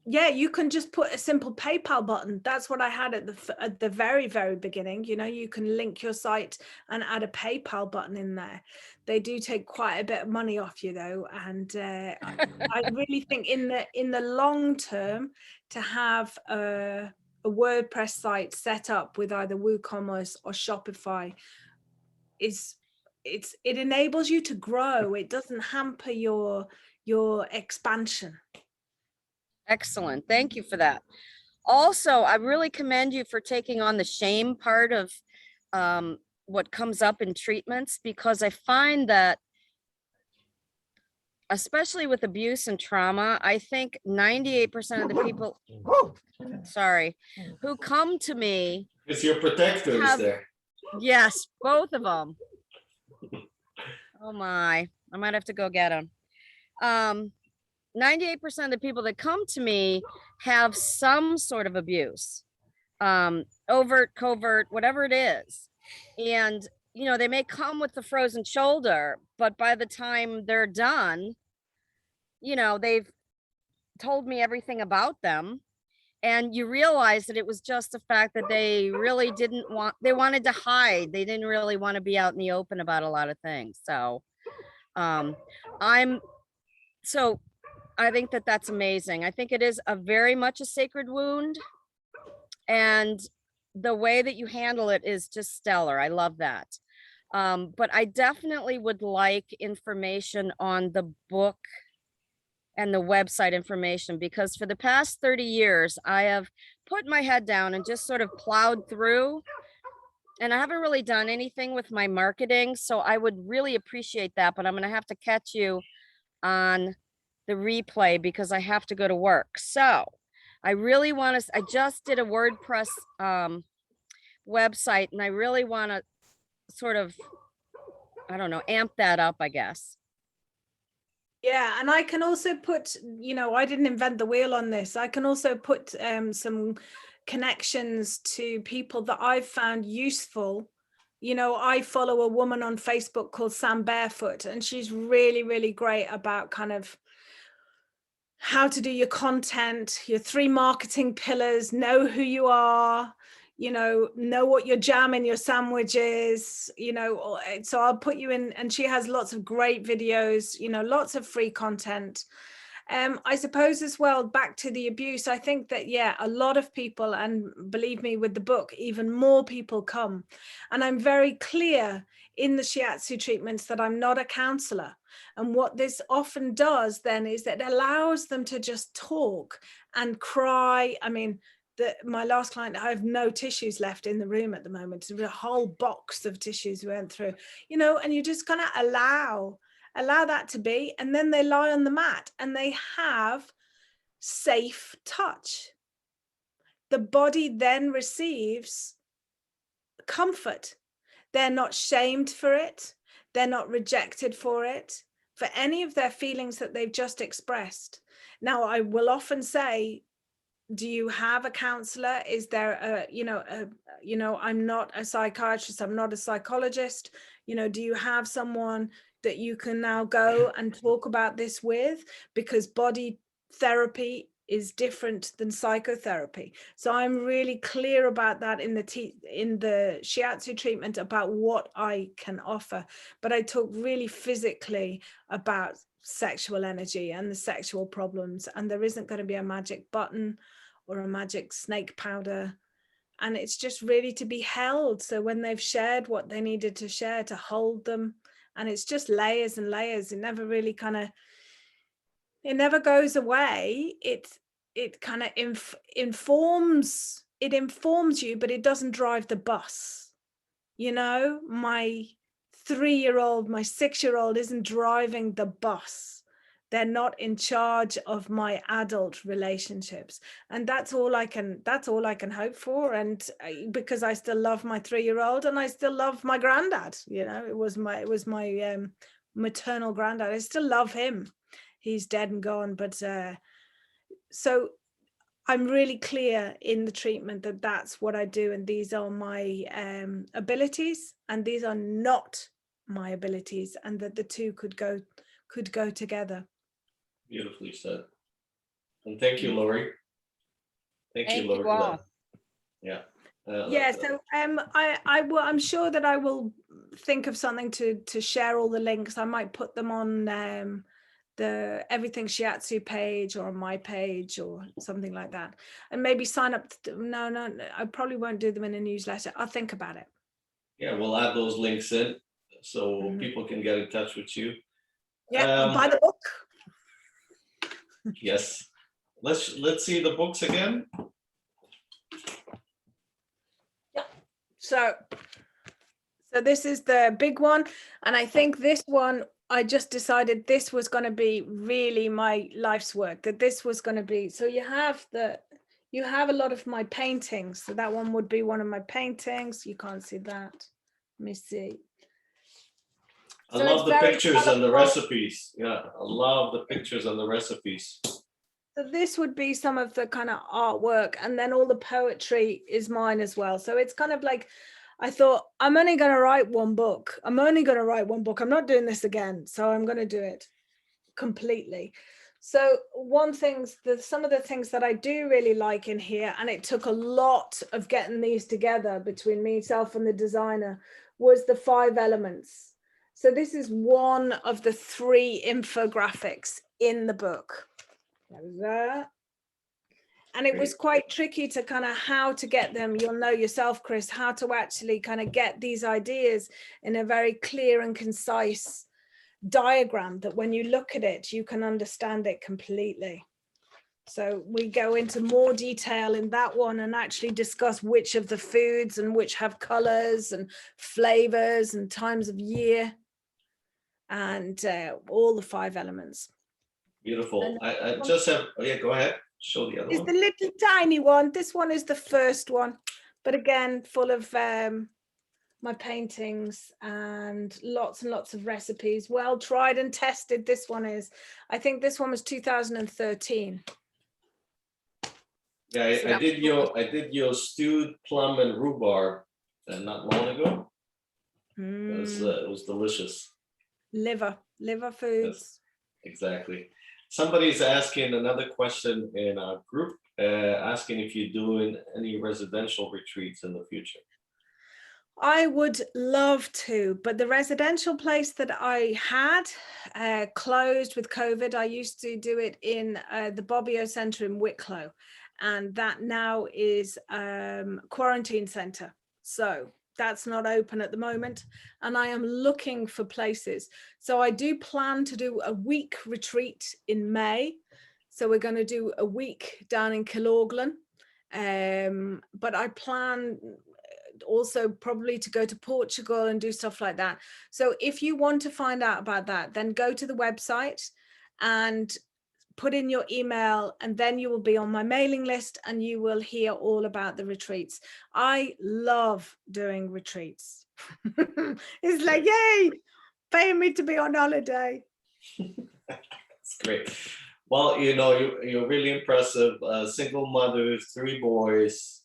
you can just put a simple PayPal button. That's what I had at the very, very beginning. You know, you can link your site and add a PayPal button in there. They do take quite a bit of money off you though. And I really think in the long term to have a WordPress site set up with either WooCommerce or Shopify it enables you to grow. It doesn't hamper your expansion. Excellent. Thank you for that. Also, I really commend you for taking on the shame part of what comes up in treatments, because I find that, especially with abuse and trauma, I think 98% of the people, who come to me. It's your protectors there. Yes, both of them. Oh my, I might have to go get them. 98% of the people that come to me have some sort of abuse, overt, covert, whatever it is. And, you know, they may come with the frozen shoulder, but by the time they're done, you know, they've told me everything about them. And you realize that it was just the fact that they really they wanted to hide. They didn't really want to be out in the open about a lot of things. So, I think that that's amazing. I think it is a very much a sacred wound, and the way that you handle it is just stellar. I love that. But I definitely would like information on the book and the website information, because for the past 30 years, I have put my head down and just sort of plowed through, and I haven't really done anything with my marketing. So I would really appreciate that, but I'm going to have to catch you on the replay because I have to go to work. So I really want to, I just did a WordPress website, and I really want to sort of, I don't know, amp that up, I guess. Yeah, and I can also put, you know, I didn't invent the wheel on this. I can also put some connections to people that I've found useful. You know, I follow a woman on Facebook called Sam Barefoot, and she's really, really great about kind of how to do your content, your 3 marketing pillars, know who you are, you know what your jam in your sandwich is, you know. So I'll put you in, and she has lots of great videos, you know, lots of free content. I suppose as well, back to the abuse, I think that, yeah, a lot of people, and believe me, with the book, even more people come. And I'm very clear in the shiatsu treatments that I'm not a counselor. And what this often does then is that it allows them to just talk and cry. I mean, my last client, I have no tissues left in the room at the moment. It's a whole box of tissues we went through, you know, and you just kind of allow that to be, and then they lie on the mat and they have safe touch. The body then receives comfort. They're not shamed for it. They're not rejected for it, for any of their feelings that they've just expressed. Now, I will often say, do you have a counselor? Is there I'm not a psychiatrist, I'm not a psychologist. You know, do you have someone that you can now go and talk about this with? Because body therapy is different than psychotherapy. So I'm really clear about that in the shiatsu treatment about what I can offer. But I talk really physically about sexual energy and the sexual problems, and there isn't going to be a magic button or a magic snake powder, and it's just really to be held. So when they've shared what they needed to share, to hold them, and it's just layers and layers. It never really it never goes away. It kind of informs you, but it doesn't drive the bus. You know, my 3-year-old, my 6-year-old isn't driving the bus. They're not in charge of my adult relationships, and that's all I can hope for. And because I still love my 3-year-old, and I still love my granddad. You know, it was my maternal granddad. I still love him. He's dead and gone, but so I'm really clear in the treatment that that's what I do, and these are my abilities, and these are not my abilities, and that the two could go together. Beautifully said. And thank you, Lori. Thank you, Lori. all. Yeah. Yeah, so I'm sure that I will think of something to share all the links. I might put them on the Everything Shiatsu page or on my page or something like that, and maybe sign up. No, I probably won't do them in a newsletter. I'll think about it. Yeah, we'll add those links in so people can get in touch with you. Yeah, buy the book. Yes. Let's see the books again. Yeah. So this is the big one, and I think this one, I just decided this was going to be really my life's work, that this was going to be. So you have a lot of my paintings. So that one would be one of my paintings. You can't see that. Let me see. I love the pictures and the recipes. Yeah, I love the pictures and the recipes. So this would be some of the kind of artwork, and then all the poetry is mine as well. So it's kind of like, I thought, I'm only going to write one book. I'm not doing this again. So I'm going to do it completely. So some of the things that I do really like in here, and it took a lot of getting these together between myself and the designer, was the 5 elements. So this is one of the 3 infographics in the book. That was that. And it was quite tricky to kind of how to get them. You'll know yourself, Chris, how to actually kind of get these ideas in a very clear and concise diagram that when you look at it, you can understand it completely. So we go into more detail in that one and actually discuss which of the foods and which have colors and flavors and times of year and all the 5 elements. Beautiful. I just have, oh yeah, go ahead. Show the other It's one. the little tiny one. This one is the first one, but again, full of my paintings and lots of recipes. Well tried and tested. This one is, I think this one was 2013. Yeah, So I did your stewed plum and rhubarb not long ago. It was delicious. Liver foods. Yes, exactly. Somebody's asking another question in our group, asking if you're doing any residential retreats in the future. I would love to, but the residential place that I had closed with COVID. I used to do it in the Bobbio Centre in Wicklow, and that now is quarantine centre. So that's not open at the moment, and I am looking for places. So I do plan to do a week retreat in May. So we're going to do a week down in Killorglin, but I plan also probably to go to Portugal and do stuff like that. So if you want to find out about that, then go to the website and put in your email, and then you will be on my mailing list and you will hear all about the retreats. I love doing retreats. It's like, yay, paying me to be on holiday. That's great. Well, you know, you're really impressive. Single mother, 3 boys,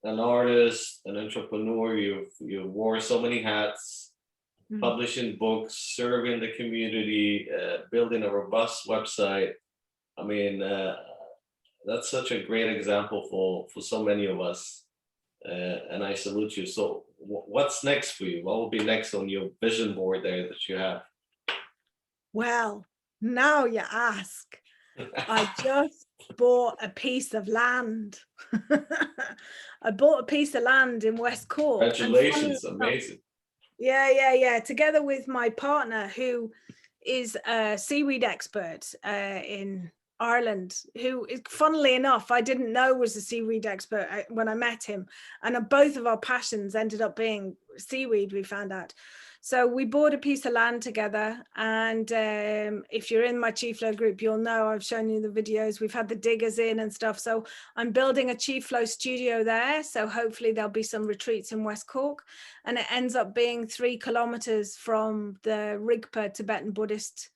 an artist, an entrepreneur. You wore so many hats, publishing books, serving the community, building a robust website. I mean, that's such a great example for so many of us, and I salute you. So what's next for you? What will be next on your vision board there that you have? Well, now you ask. I just bought a piece of land. I bought a piece of land in West Cork. Congratulations, amazing. Yeah. Together with my partner, who is a seaweed expert in Ireland, who is, funnily enough, I didn't know was a seaweed expert when I met him. And both of our passions ended up being seaweed, we found out. So we bought a piece of land together, and if you're in my Chief Flow group, you'll know I've shown you the videos. We've had the diggers in and stuff. So I'm building a Chief Flow studio there. So hopefully there'll be some retreats in West Cork, and it ends up being 3 kilometers from the Rigpa Tibetan Buddhist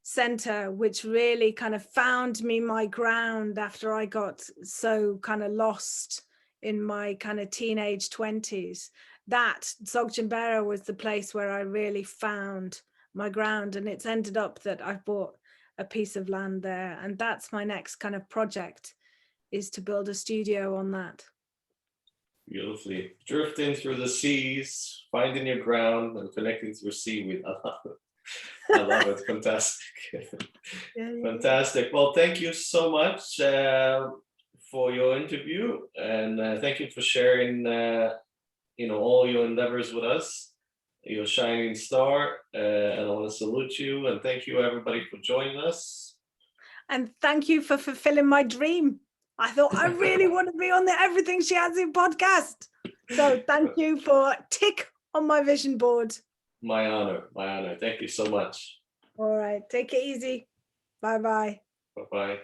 Center, which really kind of found me my ground after I got so kind of lost in my kind of teenage 20s. That Dzogchen was the place where I really found my ground, and it's ended up that I've bought a piece of land there, and that's my next kind of project, is to build a studio on that. Beautifully. Drifting through the seas, finding your ground and connecting through seaweed. I love it. I love it. Fantastic. Fantastic. Well, thank you so much for your interview, and thank you for sharing you know, all your endeavors with us. You're a shining star, and I want to salute you, and thank you everybody for joining us. And thank you for fulfilling my dream. I thought I really want to be on the Everything Shiatsu podcast. So thank you for tick on my vision board. My honor, my honor. Thank you so much. All right, take it easy. Bye-bye. Bye-bye.